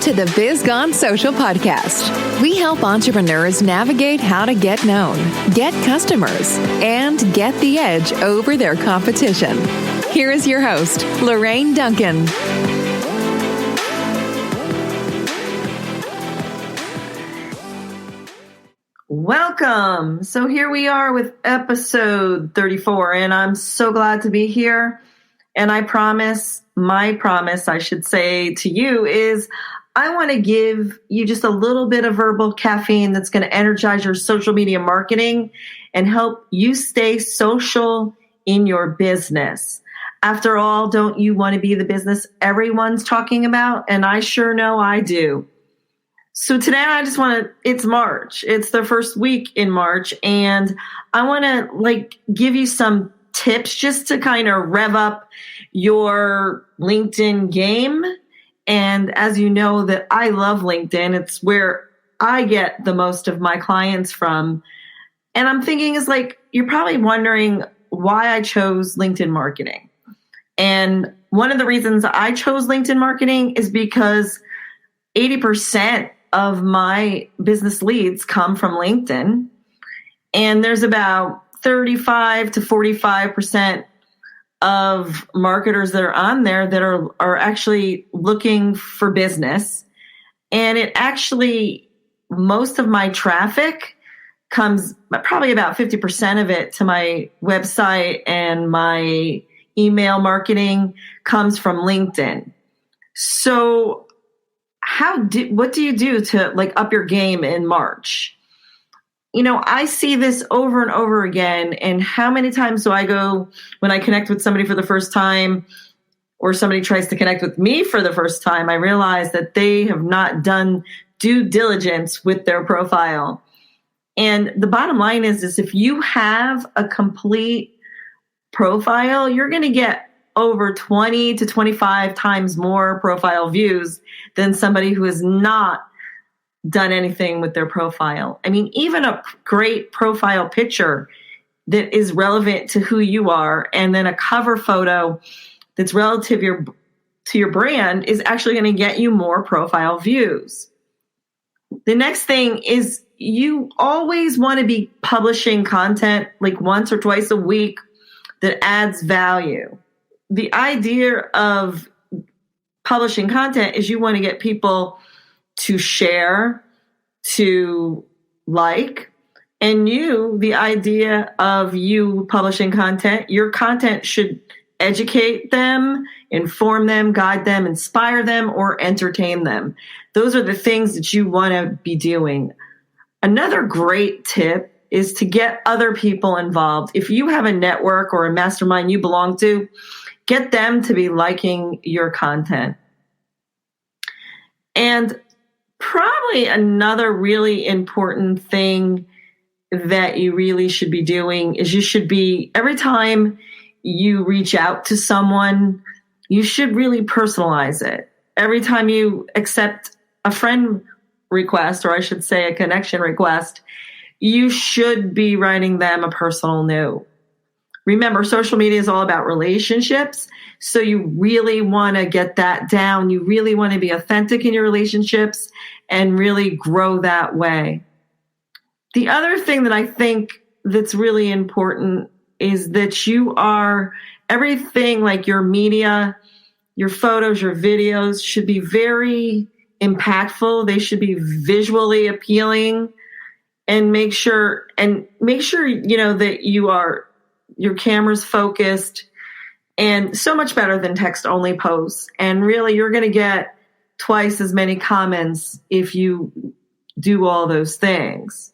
to the Biz Gone Social podcast. We help entrepreneurs navigate how to get known, get customers, and get the edge over their competition. Here is your host, Lorraine Duncan. Welcome. So here we are with episode 34, and I'm so glad to be here. And my promise, I should say to you is I want to give you just a little bit of verbal caffeine that's going to energize your social media marketing and help you stay social in your business. After all, don't you want to be the business everyone's talking about? And I sure know I do. So today it's March. It's the first week in March, and I want to give you some tips just to kind of rev up your LinkedIn game. And as you know that I love LinkedIn, it's where I get the most of my clients from. And I'm thinking you're probably wondering why I chose LinkedIn marketing. And one of the reasons I chose LinkedIn marketing is because 80% of my business leads come from LinkedIn. And there's about 35 to 45% of marketers that are on there that are actually looking for business. And it actually, most of my traffic comes, probably about 50% of it to my website and my email marketing comes from LinkedIn. So what do you do to up your game in March? You know, I see this over and over again. And how many times do I go when I connect with somebody for the first time, or somebody tries to connect with me for the first time, I realize that they have not done due diligence with their profile. And the bottom line is if you have a complete profile, you're going to get over 20 to 25 times more profile views than somebody who has not done anything with their profile. I mean, even a great profile picture that is relevant to who you are, and then a cover photo that's relative to your brand is actually going to get you more profile views. The next thing is you always want to be publishing content once or twice a week that adds value. The idea of publishing content is you want to get people to share, to like, and the idea of you publishing content, your content should educate them, inform them, guide them, inspire them, or entertain them. Those are the things that you want to be doing. Another great tip is to get other people involved. If you have a network or a mastermind you belong to, get them to be liking your content. And probably another really important thing that you really should be doing is you should be, every time you reach out to someone, you should really personalize it. Every time you accept a friend request, or I should say a connection request, you should be writing them a personal note. Remember, social media is all about relationships. So you really want to get that down. You really want to be authentic in your relationships and really grow that way. The other thing that I think that's really important is that you are everything, like your media, your photos, your videos should be very impactful. They should be visually appealing, and make sure that your camera's focused, and so much better than text only posts. And really, you're going to get twice as many comments if you do all those things.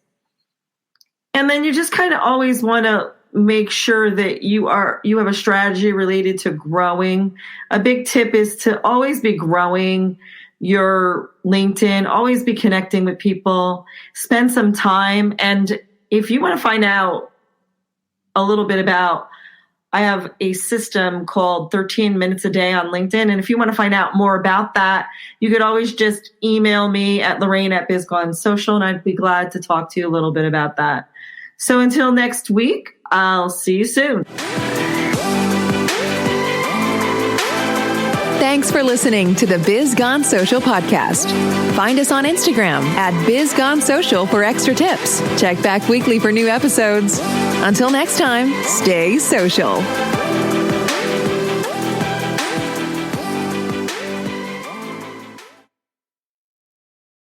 And then you just kind of always want to make sure that you have a strategy related to growing. A big tip is to always be growing your LinkedIn, always be connecting with people, spend some time. And if you want to find out a little bit about, I have a system called 13 Minutes a Day on LinkedIn. And if you want to find out more about that, you could always just email me at Lorraine@BizGoneSocial, and I'd be glad to talk to you a little bit about that. So until next week, I'll see you soon. Thanks for listening to the Biz Gone Social podcast. Find us on Instagram at Biz Gone Social for extra tips. Check back weekly for new episodes. Until next time, stay social.